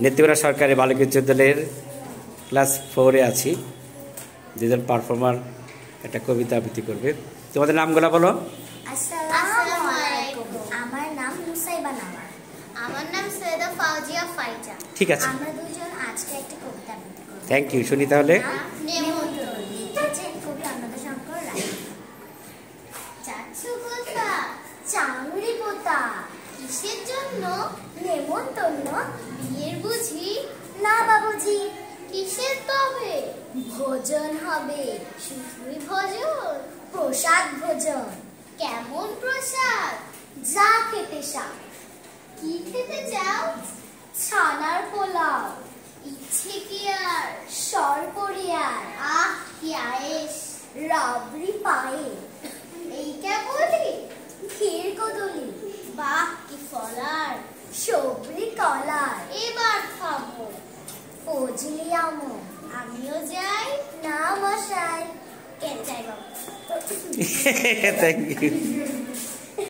নেত্রকোনা সরকারি বালিকা উচ্চ বিদ্যালয়ের ক্লাস 4-এ আছি। দুজন পারফর্মার একটা কবিতা আবৃত্তি করবে। তোমাদের নামগুলো বলো। আসসালামু আলাইকুম। আমার নাম মুসাইবা নাওয়ার। আমার নাম সৈয়দা ফাউজিয়া ফাইজা। ঠিক আছে, আমরা দুজন আজকে একটা কবিতা আবৃত্তি করব। Thank you. শুনি তাহলে। নেমন্তন্ন। লিখেছেন কবি অন্নদাশঙ্কর রায়। চাচ্ছু কোথা? চাংড়ি পোতা। কিসের জন্য? নেমন্তন্ন। বিয়ের বুঝি? না বাবুজি, কিসের তবে? ভোজন হবে। শুধুই ভোজন? প্রসাদ ভোজন। কেমন প্রসাদ? যা খেতে চাও। কি খেতে চাও? ছানার পোলাও। ইচ্ছে কি আর? সরপরিয়ার। আহ কি আয়েস! রাবড়ি পায়ে। এই কেবলই? ক্ষীর কদলি। বাহ কি ফলার! সবরি কলার। এবার খাবো। ফজলি আমো। আমিও যাই? না মশাই। কেন যাই বাবু? Thank you.